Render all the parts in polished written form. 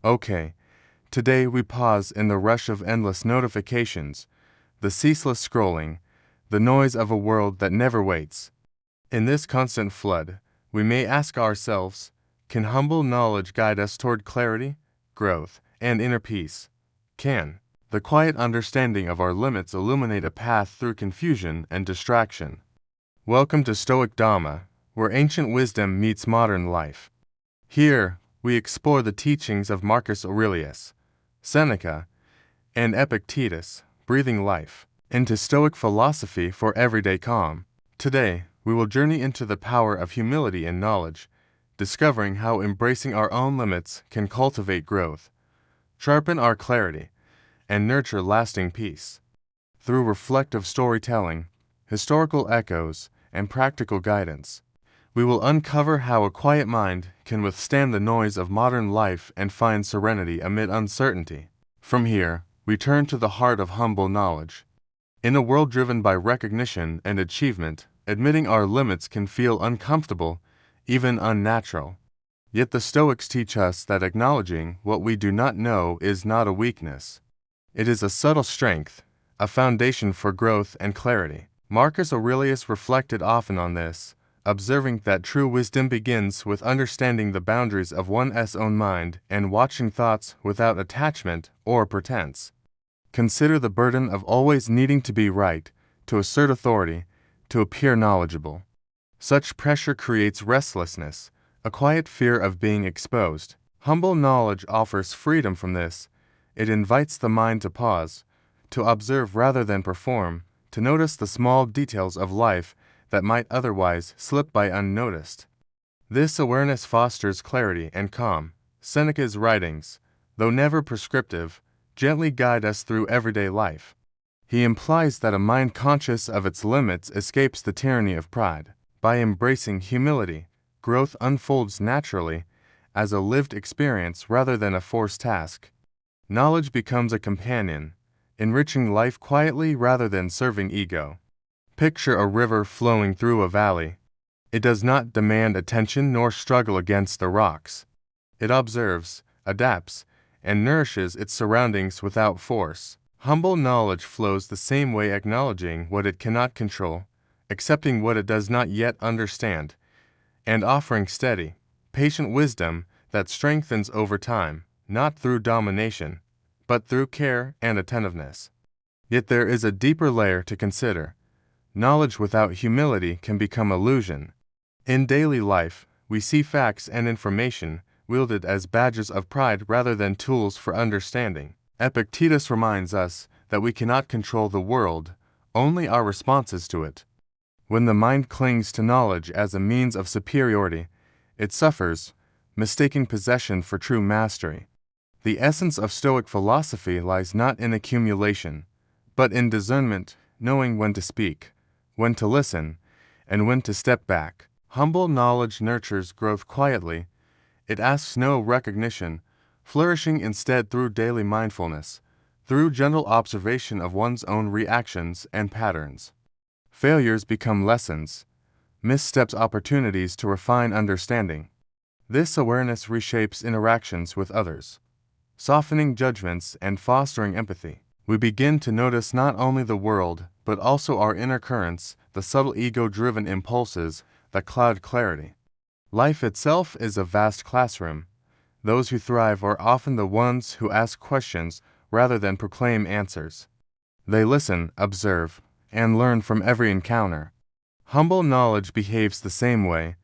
Okay, today we pause in the rush of endless notifications, the ceaseless scrolling, the noise of a world that never waits. In this constant flood, we may ask ourselves, can humble knowledge guide us toward clarity, growth, and inner peace? Can the quiet understanding of our limits illuminate a path through confusion and distraction? Welcome to Stoic Dhamma, where ancient wisdom meets modern life. Here, we explore the teachings of Marcus Aurelius, Seneca, and Epictetus, breathing life into Stoic philosophy for everyday calm. Today, we will journey into the power of humility and knowledge, discovering how embracing our own limits can cultivate growth, sharpen our clarity, and nurture lasting peace. Through reflective storytelling, historical echoes, and practical guidance, we will uncover how a quiet mind can withstand the noise of modern life and find serenity amid uncertainty. From here, we turn to the heart of humble knowledge. In a world driven by recognition and achievement, admitting our limits can feel uncomfortable, even unnatural. Yet the Stoics teach us that acknowledging what we do not know is not a weakness. It is a subtle strength, a foundation for growth and clarity. Marcus Aurelius reflected often on this, observing that true wisdom begins with understanding the boundaries of one's own mind and watching thoughts without attachment or pretense. Consider the burden of always needing to be right, to assert authority, to appear knowledgeable. Such pressure creates restlessness, a quiet fear of being exposed. Humble knowledge offers freedom from this. It invites the mind to pause, to observe rather than perform, to notice the small details of life that might otherwise slip by unnoticed. This awareness fosters clarity and calm. Seneca's writings, though never prescriptive, gently guide us through everyday life. He implies that a mind conscious of its limits escapes the tyranny of pride. By embracing humility, growth unfolds naturally, as a lived experience rather than a forced task. Knowledge becomes a companion, enriching life quietly rather than serving ego. Picture a river flowing through a valley. It does not demand attention nor struggle against the rocks. It observes, adapts, and nourishes its surroundings without force. Humble knowledge flows the same way, acknowledging what it cannot control, accepting what it does not yet understand, and offering steady, patient wisdom that strengthens over time, not through domination, but through care and attentiveness. Yet there is a deeper layer to consider. Knowledge without humility can become illusion. In daily life, we see facts and information wielded as badges of pride rather than tools for understanding. Epictetus reminds us that we cannot control the world, only our responses to it. When the mind clings to knowledge as a means of superiority, it suffers, mistaking possession for true mastery. The essence of Stoic philosophy lies not in accumulation, but in discernment, knowing when to speak, when to listen, and when to step back. Humble knowledge nurtures growth quietly. It asks no recognition, flourishing instead through daily mindfulness, through gentle observation of one's own reactions and patterns. Failures become lessons, missteps opportunities to refine understanding. This awareness reshapes interactions with others, softening judgments and fostering empathy. We begin to notice not only the world, but also our inner currents, the subtle ego-driven impulses that cloud clarity. Life itself is a vast classroom. Those who thrive are often the ones who ask questions rather than proclaim answers. They listen, observe, and learn from every encounter. Humble knowledge behaves the same way,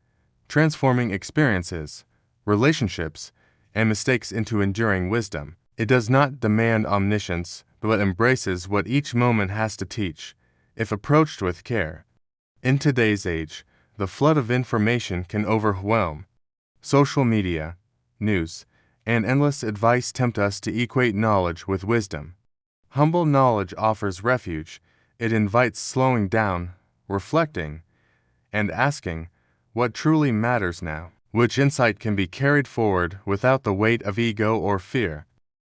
transforming experiences, relationships, and mistakes into enduring wisdom. It does not demand omniscience, but embraces what each moment has to teach, if approached with care. In today's age, the flood of information can overwhelm. Social media, news, and endless advice tempt us to equate knowledge with wisdom. Humble knowledge offers refuge. It invites slowing down, reflecting, and asking, what truly matters now? Which insight can be carried forward without the weight of ego or fear?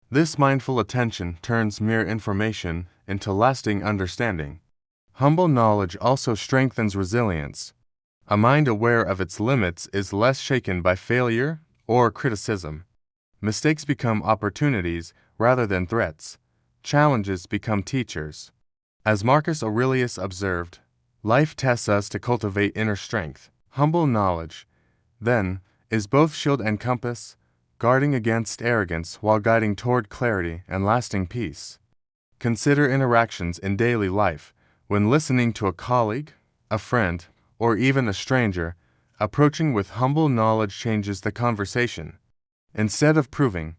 This mindful attention turns mere information into lasting understanding. Humble knowledge also strengthens resilience. A mind aware of its limits is less shaken by failure or criticism. Mistakes become opportunities rather than threats. Challenges become teachers. As Marcus Aurelius observed, life tests us to cultivate inner strength. Humble knowledge, then, is both shield and compass, guarding against arrogance while guiding toward clarity and lasting peace. Consider interactions in daily life. When listening to a colleague, a friend, or even a stranger, approaching with humble knowledge changes the conversation. Instead of proving,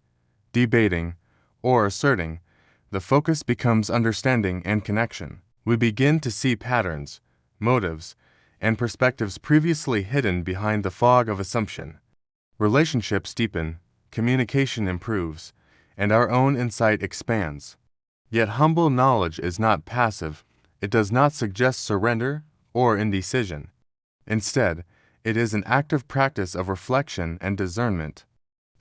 debating, or asserting, the focus becomes understanding and connection. We begin to see patterns, motives, and perspectives previously hidden behind the fog of assumption. Relationships deepen, communication improves, and our own insight expands. Yet humble knowledge is not passive. It does not suggest surrender or indecision. Instead, it is an active practice of reflection and discernment.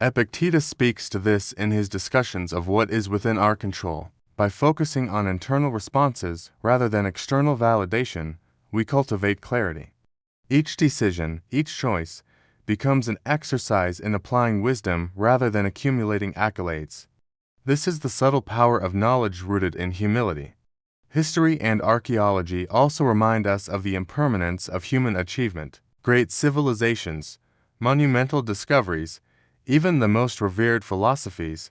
Epictetus speaks to this in his discussions of what is within our control. By focusing on internal responses rather than external validation, we cultivate clarity. Each decision, each choice, becomes an exercise in applying wisdom rather than accumulating accolades. This is the subtle power of knowledge rooted in humility. History and archaeology also remind us of the impermanence of human achievement. Great civilizations, monumental discoveries, even the most revered philosophies,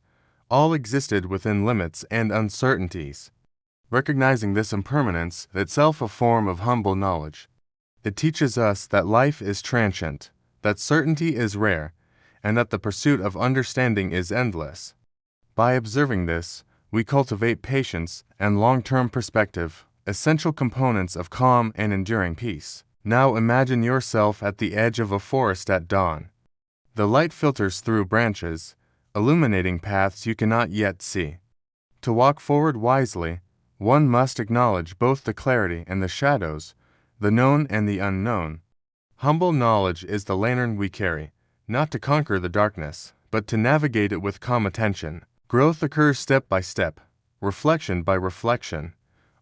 all existed within limits and uncertainties. Recognizing this impermanence is itself a form of humble knowledge. It teaches us that life is transient, that certainty is rare, and that the pursuit of understanding is endless. By observing this, we cultivate patience and long-term perspective, essential components of calm and enduring peace. Now imagine yourself at the edge of a forest at dawn. The light filters through branches, illuminating paths you cannot yet see. To walk forward wisely, one must acknowledge both the clarity and the shadows, the known and the unknown. Humble knowledge is the lantern we carry, not to conquer the darkness, but to navigate it with calm attention. Growth occurs step by step, reflection by reflection,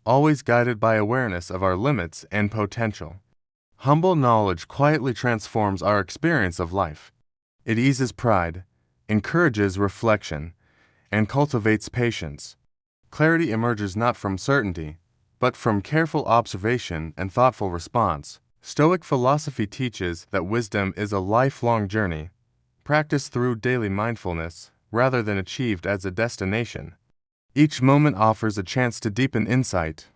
always guided by awareness of our limits and potential. Humble knowledge quietly transforms our experience of life. It eases pride, encourages reflection, and cultivates patience. Clarity emerges not from certainty, but from careful observation and thoughtful response. Stoic philosophy teaches that wisdom is a lifelong journey, practiced through daily mindfulness rather than achieved as a destination. Each moment offers a chance to deepen insight,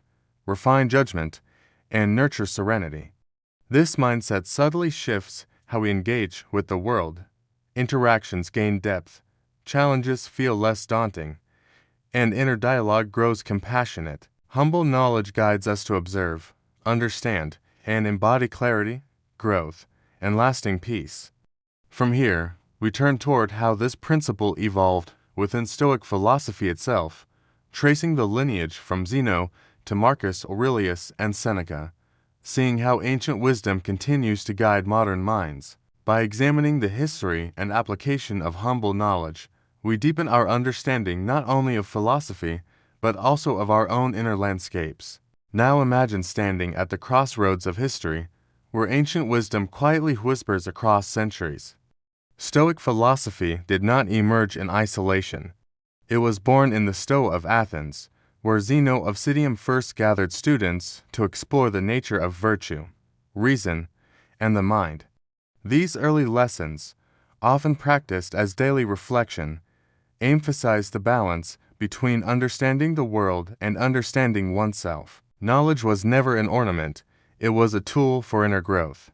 refine judgment, and nurture serenity. This mindset subtly shifts how we engage with the world. Interactions gain depth, challenges feel less daunting, and inner dialogue grows compassionate. Humble knowledge guides us to observe, understand, and embody clarity, growth, and lasting peace. From here, we turn toward how this principle evolved within Stoic philosophy itself, tracing the lineage from Zeno to Marcus Aurelius and Seneca, seeing how ancient wisdom continues to guide modern minds. By examining the history and application of humble knowledge, we deepen our understanding not only of philosophy, but also of our own inner landscapes. Now imagine standing at the crossroads of history, where ancient wisdom quietly whispers across centuries. Stoic philosophy did not emerge in isolation. It was born in the Stoa of Athens, where Zeno of Citium first gathered students to explore the nature of virtue, reason, and the mind. These early lessons, often practiced as daily reflection, emphasized the balance between understanding the world and understanding oneself. Knowledge was never an ornament, it was a tool for inner growth.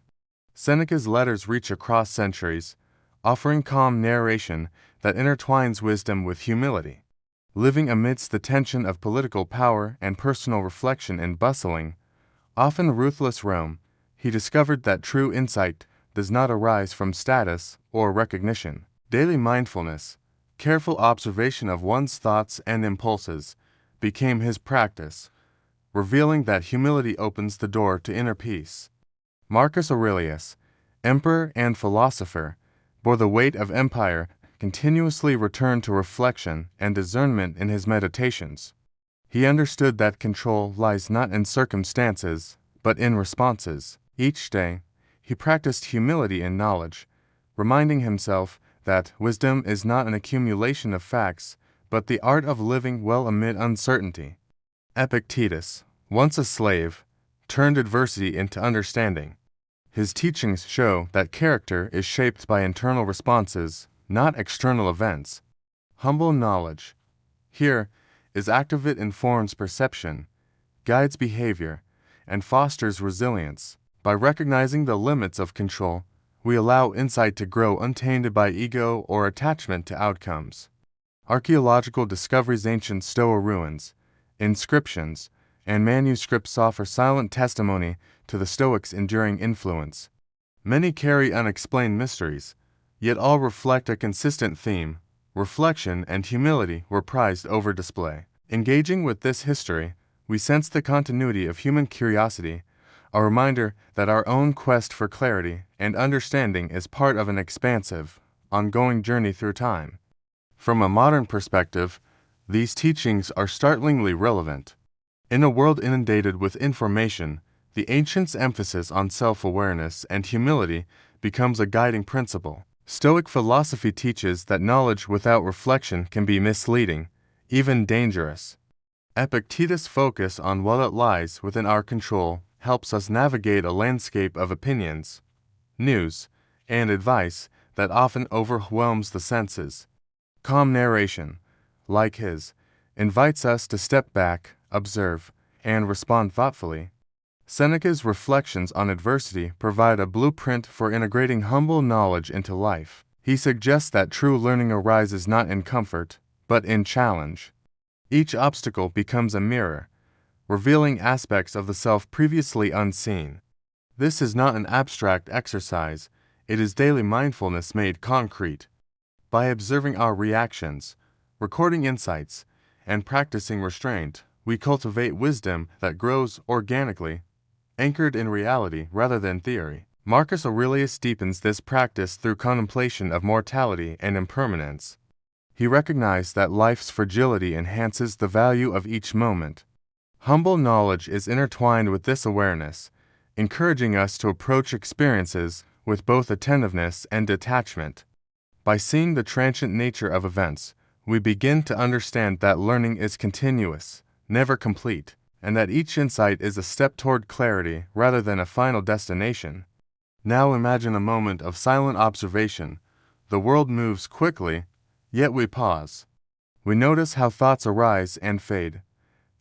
Seneca's letters reach across centuries, offering calm narration that intertwines wisdom with humility. Living amidst the tension of political power and personal reflection in bustling, often ruthless Rome, he discovered that true insight does not arise from status or recognition. Daily mindfulness, careful observation of one's thoughts and impulses, became his practice, revealing that humility opens the door to inner peace. Marcus Aurelius, emperor and philosopher, bore the weight of empire, continuously returned to reflection and discernment in his meditations. He understood that control lies not in circumstances, but in responses. Each day, he practiced humility in knowledge, reminding himself that wisdom is not an accumulation of facts, but the art of living well amid uncertainty. Epictetus, once a slave, turned adversity into understanding. His teachings show that character is shaped by internal responses, not external events. Humble knowledge. Here is active, it informs perception, guides behavior, and fosters resilience. By recognizing the limits of control, we allow insight to grow untainted by ego or attachment to outcomes. Archaeological discoveries, ancient Stoa ruins, inscriptions, and manuscripts offer silent testimony to the Stoics' enduring influence. Many carry unexplained mysteries, yet all reflect a consistent theme. Reflection and humility were prized over display. Engaging with this history, we sense the continuity of human curiosity, a reminder that our own quest for clarity and understanding is part of an expansive, ongoing journey through time. From a modern perspective, these teachings are startlingly relevant. In a world inundated with information, the ancients' emphasis on self-awareness and humility becomes a guiding principle. Stoic philosophy teaches that knowledge without reflection can be misleading, even dangerous. Epictetus' focus on what lies within our control helps us navigate a landscape of opinions, news, and advice that often overwhelms the senses. Calm narration, like his, invites us to step back, observe, and respond thoughtfully. Seneca's reflections on adversity provide a blueprint for integrating humble knowledge into life. He suggests that true learning arises not in comfort, but in challenge. Each obstacle becomes a mirror, revealing aspects of the self previously unseen. This is not an abstract exercise, it is daily mindfulness made concrete. By observing our reactions, recording insights, and practicing restraint, we cultivate wisdom that grows organically, anchored in reality rather than theory. Marcus Aurelius deepens this practice through contemplation of mortality and impermanence. He recognized that life's fragility enhances the value of each moment. Humble knowledge is intertwined with this awareness, encouraging us to approach experiences with both attentiveness and detachment. By seeing the transient nature of events, we begin to understand that learning is continuous, never complete, and that each insight is a step toward clarity rather than a final destination. Now imagine a moment of silent observation. The world moves quickly, yet we pause. We notice how thoughts arise and fade,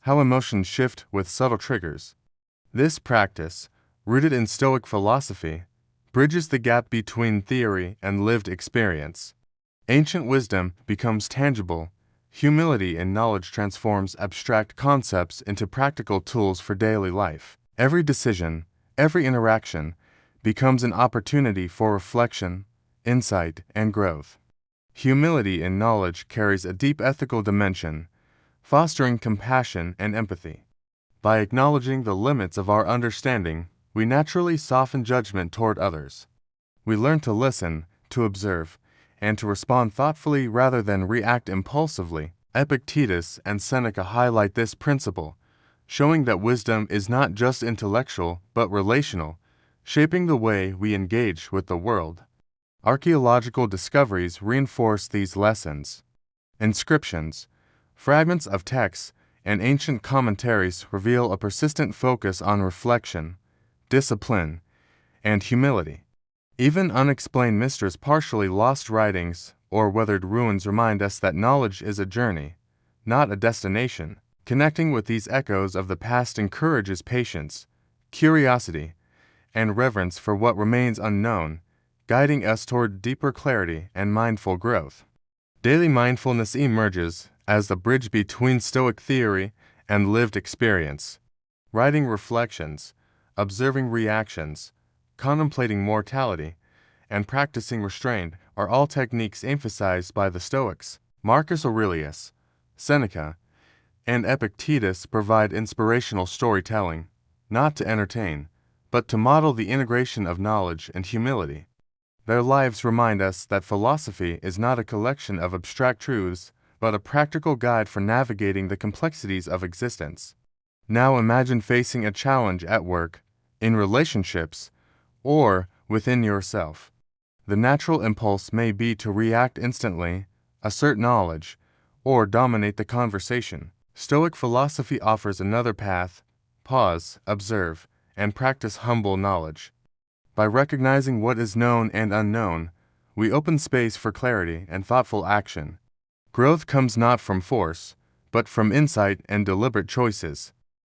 how emotions shift with subtle triggers. This practice, rooted in Stoic philosophy, bridges the gap between theory and lived experience. Ancient wisdom becomes tangible. Humility in knowledge transforms abstract concepts into practical tools for daily life. Every decision, every interaction, becomes an opportunity for reflection, insight, and growth. Humility in knowledge carries a deep ethical dimension, fostering compassion and empathy. By acknowledging the limits of our understanding, we naturally soften judgment toward others. We learn to listen, to observe, and to respond thoughtfully rather than react impulsively. Epictetus and Seneca highlight this principle, showing that wisdom is not just intellectual but relational, shaping the way we engage with the world. Archaeological discoveries reinforce these lessons. Inscriptions, fragments of texts, and ancient commentaries reveal a persistent focus on reflection, discipline, and humility. Even unexplained mysteries, partially lost writings, or weathered ruins remind us that knowledge is a journey, not a destination. Connecting with these echoes of the past encourages patience, curiosity, and reverence for what remains unknown, guiding us toward deeper clarity and mindful growth. Daily mindfulness emerges as the bridge between Stoic theory and lived experience. Writing reflections, observing reactions, contemplating mortality, and practicing restraint are all techniques emphasized by the Stoics. Marcus Aurelius, Seneca, and Epictetus provide inspirational storytelling, not to entertain, but to model the integration of knowledge and humility. Their lives remind us that philosophy is not a collection of abstract truths, but a practical guide for navigating the complexities of existence. Now imagine facing a challenge at work, in relationships, or within yourself. The natural impulse may be to react instantly, assert knowledge, or dominate the conversation. Stoic philosophy offers another path: pause, observe, and practice humble knowledge. By recognizing what is known and unknown, we open space for clarity and thoughtful action. Growth comes not from force, but from insight and deliberate choices.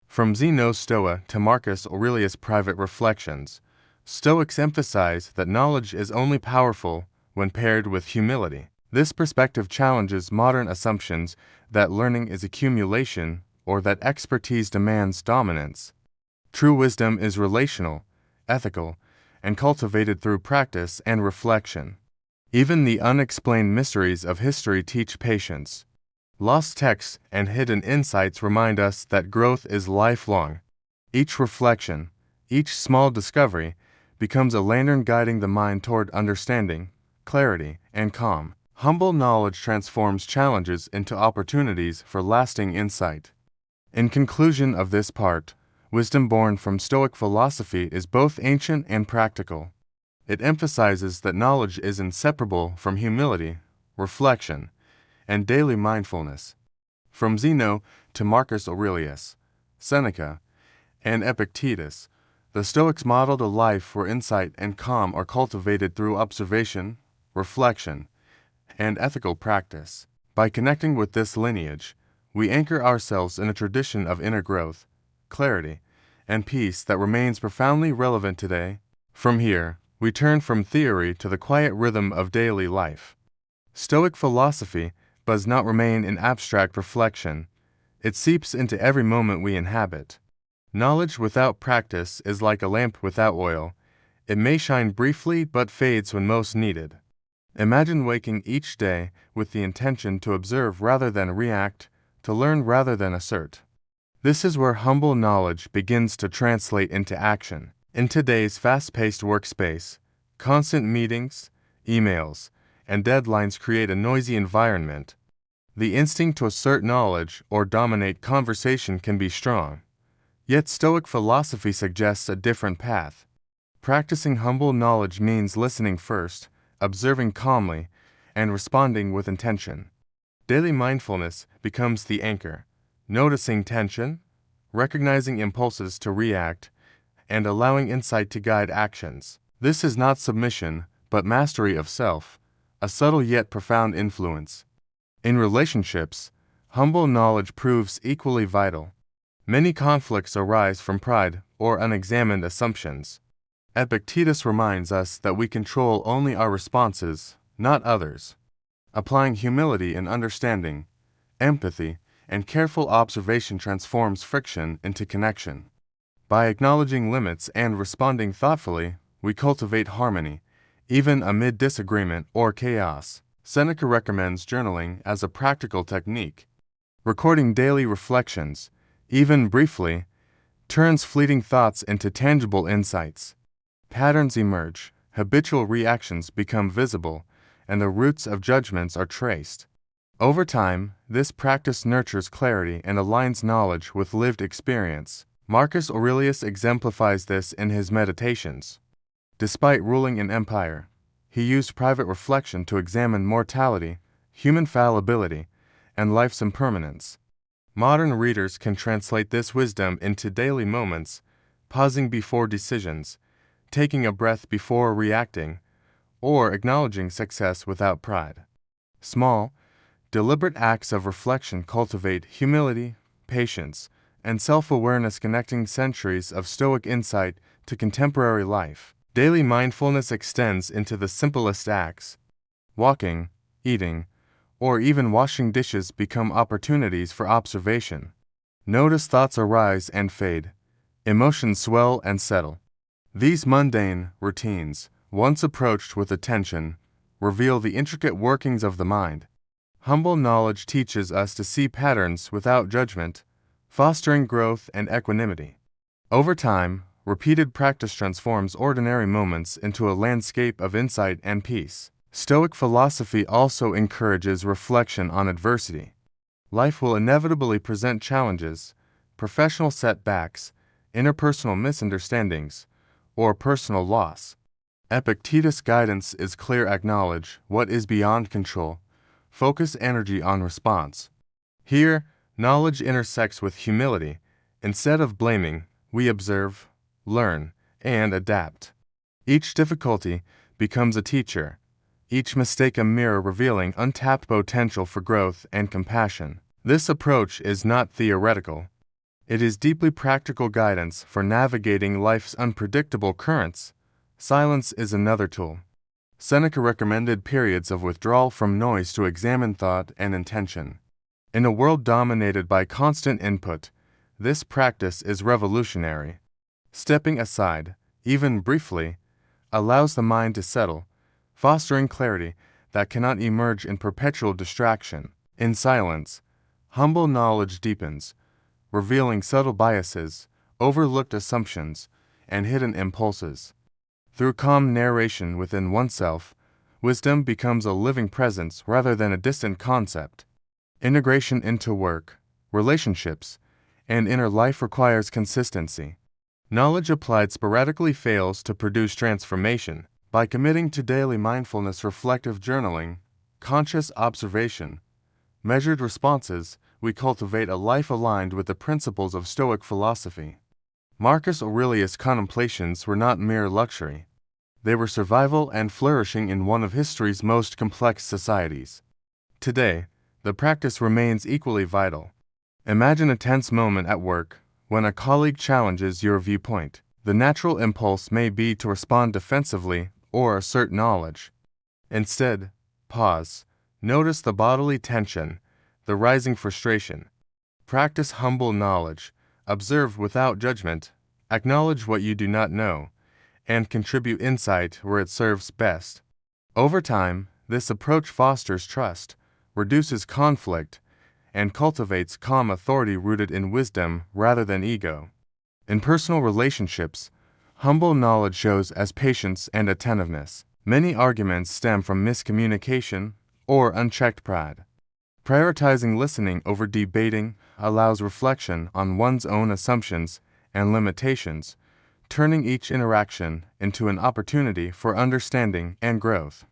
From Zeno's Stoa to Marcus Aurelius' Private Reflections, Stoics emphasize that knowledge is only powerful when paired with humility. This perspective challenges modern assumptions that learning is accumulation or that expertise demands dominance. True wisdom is relational, ethical, and cultivated through practice and reflection. Even the unexplained mysteries of history teach patience. Lost texts and hidden insights remind us that growth is lifelong. Each reflection, each small discovery, becomes a lantern guiding the mind toward understanding, clarity, and calm. Humble knowledge transforms challenges into opportunities for lasting insight. In conclusion of this part, wisdom born from Stoic philosophy is both ancient and practical. It emphasizes that knowledge is inseparable from humility, reflection, and daily mindfulness. From Zeno to Marcus Aurelius, Seneca, and Epictetus, the Stoics modeled a life where insight and calm are cultivated through observation, reflection, and ethical practice. By connecting with this lineage, we anchor ourselves in a tradition of inner growth, clarity, and peace that remains profoundly relevant today. From here, we turn from theory to the quiet rhythm of daily life. Stoic philosophy does not remain in abstract reflection. It seeps into every moment we inhabit. Knowledge without practice is like a lamp without oil. It may shine briefly but fades when most needed. Imagine waking each day with the intention to observe rather than react, to learn rather than assert. This is where humble knowledge begins to translate into action. In today's fast-paced workspace, constant meetings, emails, and deadlines create a noisy environment. The instinct to assert knowledge or dominate conversation can be strong. Yet Stoic philosophy suggests a different path. Practicing humble knowledge means listening first, observing calmly, and responding with intention. Daily mindfulness becomes the anchor, noticing tension, recognizing impulses to react, and allowing insight to guide actions. This is not submission, but mastery of self, a subtle yet profound influence. In relationships, humble knowledge proves equally vital. Many conflicts arise from pride or unexamined assumptions. Epictetus reminds us that we control only our responses, not others. Applying humility and understanding, empathy, and careful observation transforms friction into connection. By acknowledging limits and responding thoughtfully, we cultivate harmony, even amid disagreement or chaos. Seneca recommends journaling as a practical technique. Recording daily reflections, even briefly, turns fleeting thoughts into tangible insights. Patterns emerge, habitual reactions become visible, and the roots of judgments are traced. Over time, this practice nurtures clarity and aligns knowledge with lived experience. Marcus Aurelius exemplifies this in his Meditations. Despite ruling an empire, he used private reflection to examine mortality, human fallibility, and life's impermanence. Modern readers can translate this wisdom into daily moments, pausing before decisions, taking a breath before reacting, or acknowledging success without pride. Small, deliberate acts of reflection cultivate humility, patience, and self-awareness, connecting centuries of Stoic insight to contemporary life. Daily mindfulness extends into the simplest acts. Walking, eating, or even washing dishes become opportunities for observation. Notice thoughts arise and fade, emotions swell and settle. These mundane routines, once approached with attention, reveal the intricate workings of the mind. Humble knowledge teaches us to see patterns without judgment, fostering growth and equanimity. Over time, repeated practice transforms ordinary moments into a landscape of insight and peace. Stoic philosophy also encourages reflection on adversity. Life will inevitably present challenges, professional setbacks, interpersonal misunderstandings, or personal loss. Epictetus' guidance is clear: acknowledge what is beyond control, focus energy on response. Here, knowledge intersects with humility. Instead of blaming, we observe, learn, and adapt. Each difficulty becomes a teacher, each mistake a mirror revealing untapped potential for growth and compassion. This approach is not theoretical. It is deeply practical guidance for navigating life's unpredictable currents. Silence is another tool. Seneca recommended periods of withdrawal from noise to examine thought and intention. In a world dominated by constant input, this practice is revolutionary. Stepping aside, even briefly, allows the mind to settle, fostering clarity that cannot emerge in perpetual distraction. In silence, humble knowledge deepens, revealing subtle biases, overlooked assumptions, and hidden impulses. Through calm narration within oneself, wisdom becomes a living presence rather than a distant concept. Integration into work, relationships, and inner life requires consistency. Knowledge applied sporadically fails to produce transformation. By committing to daily mindfulness, reflective journaling, conscious observation, measured responses, we cultivate a life aligned with the principles of Stoic philosophy. Marcus Aurelius' contemplations were not mere luxury. They were survival and flourishing in one of history's most complex societies. Today, the practice remains equally vital. Imagine a tense moment at work when a colleague challenges your viewpoint. The natural impulse may be to respond defensively or assert knowledge. Instead, pause, notice the bodily tension, the rising frustration. Practice humble knowledge, observe without judgment, acknowledge what you do not know, and contribute insight where it serves best. Over time, this approach fosters trust, reduces conflict, and cultivates calm authority rooted in wisdom rather than ego. In personal relationships, humble knowledge shows as patience and attentiveness. Many arguments stem from miscommunication or unchecked pride. Prioritizing listening over debating allows reflection on one's own assumptions and limitations, turning each interaction into an opportunity for understanding and growth.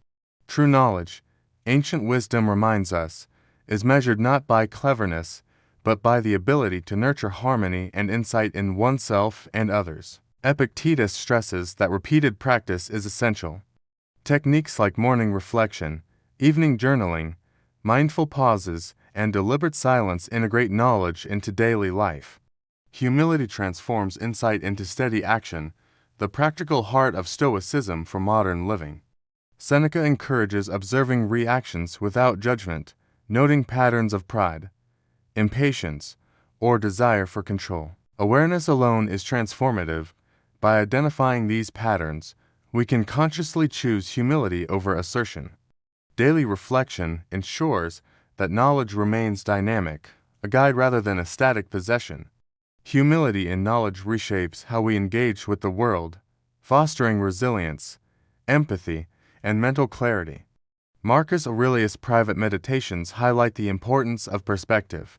True knowledge, ancient wisdom reminds us, is measured not by cleverness, but by the ability to nurture harmony and insight in oneself and others. Epictetus stresses that repeated practice is essential. Techniques like morning reflection, evening journaling, mindful pauses, and deliberate silence integrate knowledge into daily life. Humility transforms insight into steady action, the practical heart of Stoicism for modern living. Seneca encourages observing reactions without judgment, noting patterns of pride, impatience, or desire for control. Awareness alone is transformative. By identifying these patterns, we can consciously choose humility over assertion. Daily reflection ensures that knowledge remains dynamic, a guide rather than a static possession. Humility in knowledge reshapes how we engage with the world, fostering resilience, empathy, and mental clarity. Marcus Aurelius' private meditations highlight the importance of perspective.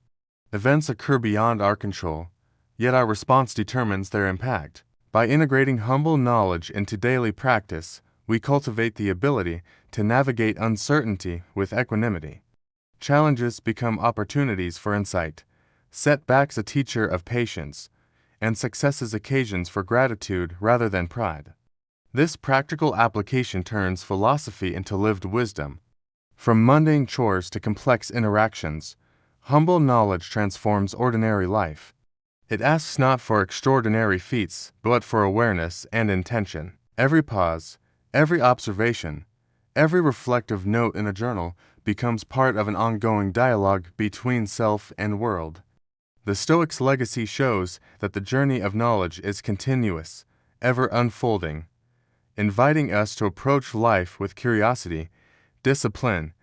Events occur beyond our control, yet our response determines their impact. By integrating humble knowledge into daily practice, we cultivate the ability to navigate uncertainty with equanimity. Challenges become opportunities for insight, setbacks a teacher of patience, and successes occasions for gratitude rather than pride. This practical application turns philosophy into lived wisdom. From mundane chores to complex interactions, humble knowledge transforms ordinary life. It asks not for extraordinary feats, but for awareness and intention. Every pause, every observation, every reflective note in a journal becomes part of an ongoing dialogue between self and world. The Stoics' legacy shows that the journey of knowledge is continuous, ever unfolding, inviting us to approach life with curiosity, discipline,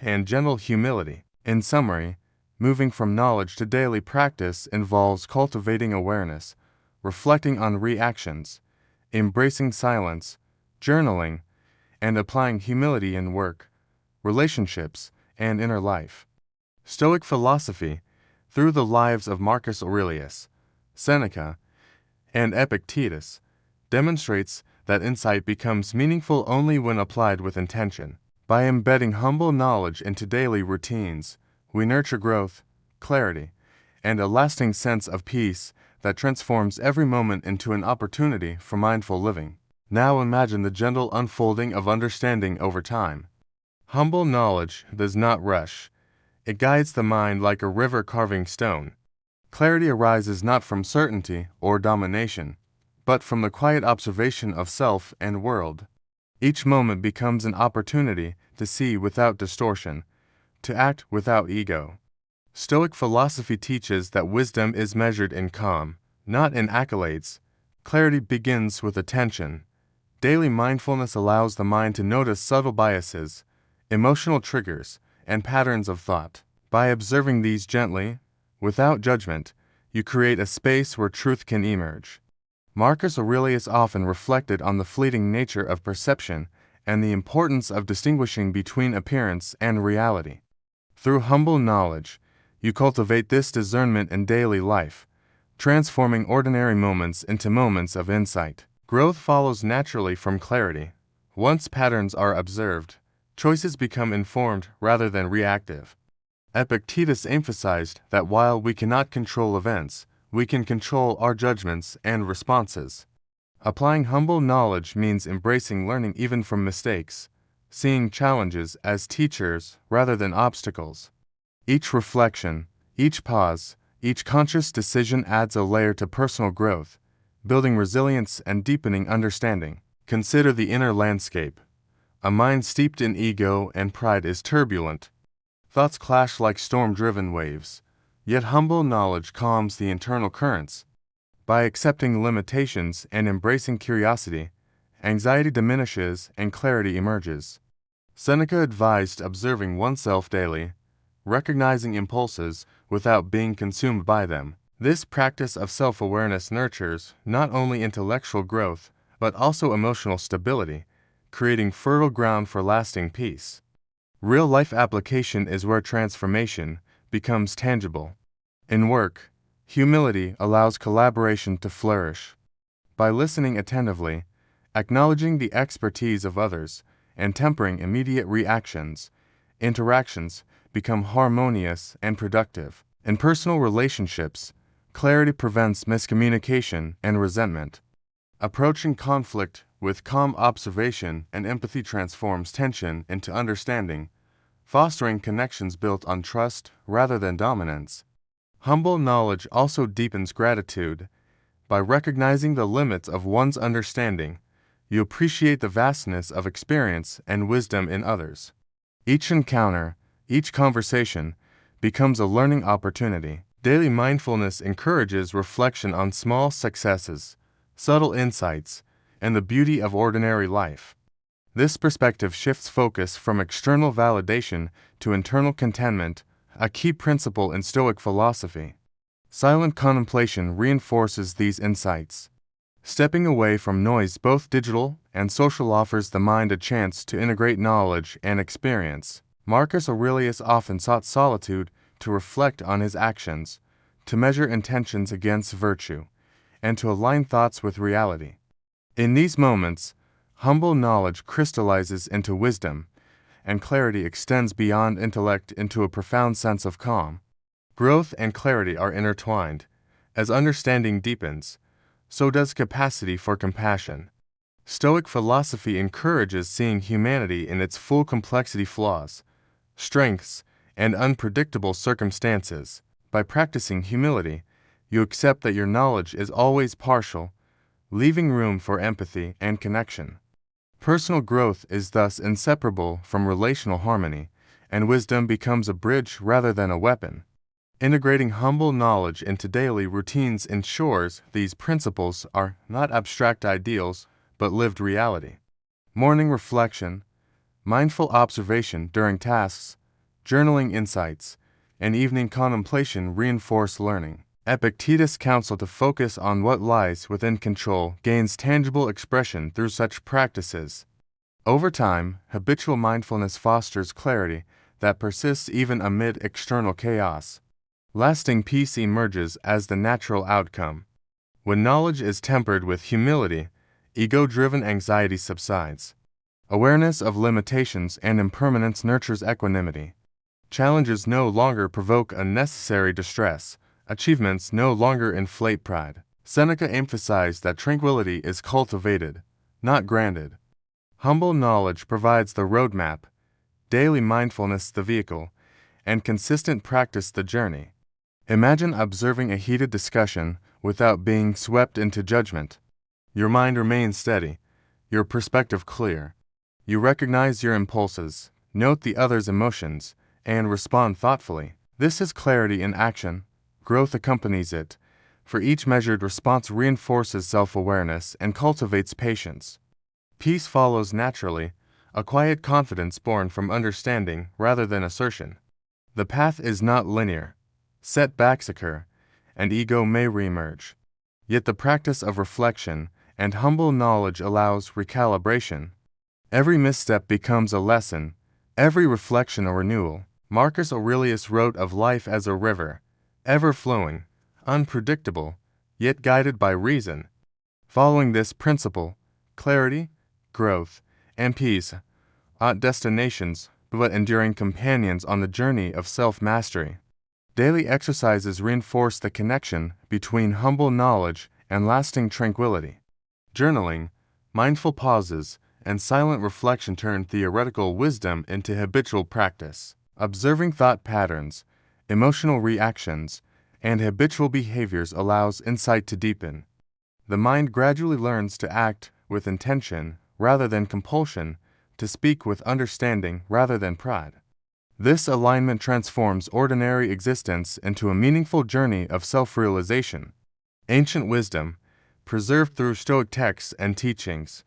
and gentle humility. In summary, moving from knowledge to daily practice involves cultivating awareness, reflecting on reactions, embracing silence, journaling, and applying humility in work, relationships, and inner life. Stoic philosophy, through the lives of Marcus Aurelius, Seneca, and Epictetus, demonstrates that insight becomes meaningful only when applied with intention. By embedding humble knowledge into daily routines, we nurture growth, clarity, and a lasting sense of peace that transforms every moment into an opportunity for mindful living. Now imagine the gentle unfolding of understanding over time. Humble knowledge does not rush. It guides the mind like a river carving stone. Clarity arises not from certainty or domination, but from the quiet observation of self and world. Each moment becomes an opportunity to see without distortion, to act without ego. Stoic philosophy teaches that wisdom is measured in calm, not in accolades. Clarity begins with attention. Daily mindfulness allows the mind to notice subtle biases, emotional triggers, and patterns of thought. By observing these gently, without judgment, you create a space where truth can emerge. Marcus Aurelius often reflected on the fleeting nature of perception and the importance of distinguishing between appearance and reality. Through humble knowledge, you cultivate this discernment in daily life, transforming ordinary moments into moments of insight. Growth follows naturally from clarity. Once patterns are observed, choices become informed rather than reactive. Epictetus emphasized that while we cannot control events, we can control our judgments and responses. Applying humble knowledge means embracing learning even from mistakes, seeing challenges as teachers rather than obstacles. Each reflection, each pause, each conscious decision adds a layer to personal growth, building resilience and deepening understanding. Consider the inner landscape. A mind steeped in ego and pride is turbulent. Thoughts clash like storm-driven waves, yet humble knowledge calms the internal currents. By accepting limitations and embracing curiosity, anxiety diminishes and clarity emerges. Seneca advised observing oneself daily, recognizing impulses without being consumed by them. This practice of self-awareness nurtures not only intellectual growth, but also emotional stability, creating fertile ground for lasting peace. Real-life application is where transformation becomes tangible. In work, humility allows collaboration to flourish. By listening attentively, acknowledging the expertise of others, and tempering immediate reactions, interactions become harmonious and productive. In personal relationships, clarity prevents miscommunication and resentment. Approaching conflict with calm observation and empathy transforms tension into understanding, fostering connections built on trust rather than dominance. Humble knowledge also deepens gratitude. By recognizing the limits of one's understanding, you appreciate the vastness of experience and wisdom in others. Each encounter, each conversation, becomes a learning opportunity. Daily mindfulness encourages reflection on small successes, subtle insights, and the beauty of ordinary life. This perspective shifts focus from external validation to internal contentment, a key principle in Stoic philosophy. Silent contemplation reinforces these insights. Stepping away from noise, both digital and social, offers the mind a chance to integrate knowledge and experience. Marcus Aurelius often sought solitude to reflect on his actions, to measure intentions against virtue, and to align thoughts with reality. In these moments, humble knowledge crystallizes into wisdom, and clarity extends beyond intellect into a profound sense of calm. Growth and clarity are intertwined. As understanding deepens, so does capacity for compassion. Stoic philosophy encourages seeing humanity in its full complexity, flaws, strengths, and unpredictable circumstances. By practicing humility, you accept that your knowledge is always partial, leaving room for empathy and connection. Personal growth is thus inseparable from relational harmony, and wisdom becomes a bridge rather than a weapon. Integrating humble knowledge into daily routines ensures these principles are not abstract ideals, but lived reality. Morning reflection, mindful observation during tasks, journaling insights, and evening contemplation reinforce learning. Epictetus' counsel to focus on what lies within control gains tangible expression through such practices. Over time, habitual mindfulness fosters clarity that persists even amid external chaos. Lasting peace emerges as the natural outcome. When knowledge is tempered with humility, ego-driven anxiety subsides. Awareness of limitations and impermanence nurtures equanimity. Challenges no longer provoke unnecessary distress. Achievements no longer inflate pride. Seneca emphasized that tranquility is cultivated, not granted. Humble knowledge provides the roadmap, daily mindfulness the vehicle, and consistent practice the journey. Imagine observing a heated discussion without being swept into judgment. Your mind remains steady, your perspective clear. You recognize your impulses, note the other's emotions, and respond thoughtfully. This is clarity in action. Growth accompanies it, for each measured response reinforces self-awareness and cultivates patience. Peace follows naturally, a quiet confidence born from understanding rather than assertion. The path is not linear. Setbacks occur, and ego may reemerge. Yet the practice of reflection and humble knowledge allows recalibration. Every misstep becomes a lesson, every reflection a renewal. Marcus Aurelius wrote of life as a river, ever flowing, unpredictable, yet guided by reason. Following this principle, clarity, growth, and peace aren't destinations, but enduring companions on the journey of self-mastery. Daily exercises reinforce the connection between humble knowledge and lasting tranquility. Journaling, mindful pauses, and silent reflection turn theoretical wisdom into habitual practice. Observing thought patterns, emotional reactions, and habitual behaviors allows insight to deepen. The mind gradually learns to act with intention rather than compulsion, to speak with understanding rather than pride. This alignment transforms ordinary existence into a meaningful journey of self-realization. Ancient wisdom, preserved through Stoic texts and teachings,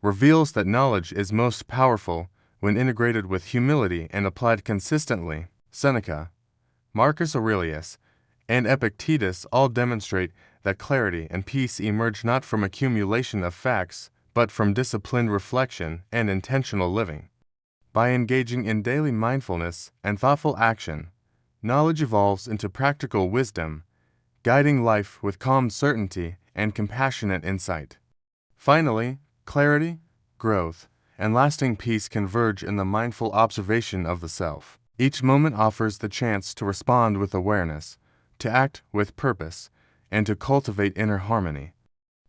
reveals that knowledge is most powerful when integrated with humility and applied consistently. Seneca, Marcus Aurelius, and Epictetus all demonstrate that clarity and peace emerge not from accumulation of facts, but from disciplined reflection and intentional living. By engaging in daily mindfulness and thoughtful action, knowledge evolves into practical wisdom, guiding life with calm certainty and compassionate insight. Finally, clarity, growth, and lasting peace converge in the mindful observation of the self. Each moment offers the chance to respond with awareness, to act with purpose, and to cultivate inner harmony.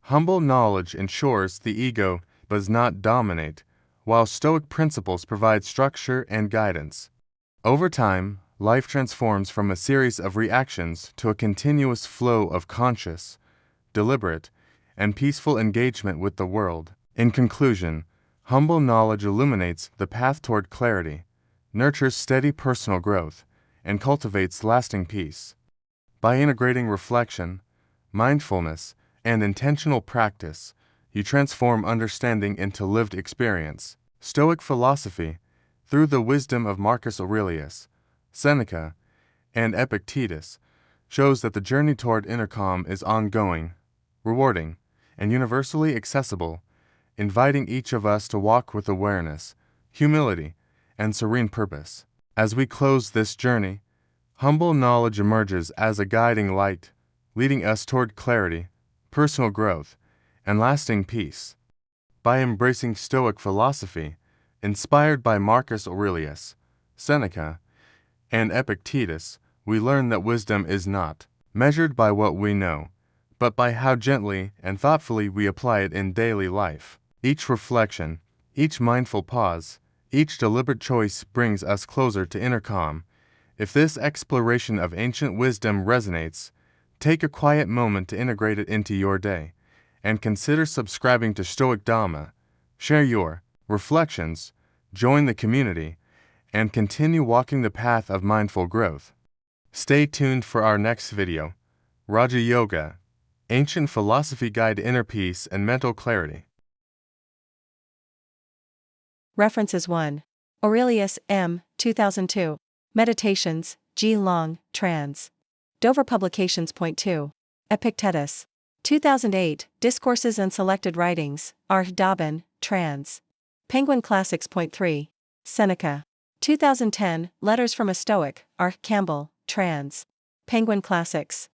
Humble knowledge ensures the ego does not dominate, while Stoic principles provide structure and guidance. Over time, life transforms from a series of reactions to a continuous flow of conscious, deliberate, and peaceful engagement with the world. In conclusion, humble knowledge illuminates the path toward clarity, nurtures steady personal growth, and cultivates lasting peace. By integrating reflection, mindfulness, and intentional practice, you transform understanding into lived experience. Stoic philosophy, through the wisdom of Marcus Aurelius, Seneca, and Epictetus, shows that the journey toward inner calm is ongoing, rewarding, and universally accessible, inviting each of us to walk with awareness, humility, and serene purpose. As we close this journey, humble knowledge emerges as a guiding light, leading us toward clarity, personal growth, and lasting peace. By embracing Stoic philosophy, inspired by Marcus Aurelius, Seneca, and Epictetus, we learn that wisdom is not measured by what we know, but by how gently and thoughtfully we apply it in daily life. Each reflection, each mindful pause, each deliberate choice brings us closer to inner calm. If this exploration of ancient wisdom resonates, take a quiet moment to integrate it into your day, and consider subscribing to Stoic Dhamma. Share your reflections, join the community, and continue walking the path of mindful growth. Stay tuned for our next video, Raja Yoga, Ancient Philosophy Guide to Inner Peace and Mental Clarity. References 1. Aurelius M. 2002. Meditations, G. Long, trans. Dover Publications. Point 2. Epictetus. 2008. Discourses and Selected Writings, R. Dobbin, trans. Penguin Classics. Point 3. Seneca. 2010. Letters from a Stoic, R. Campbell, trans. Penguin Classics.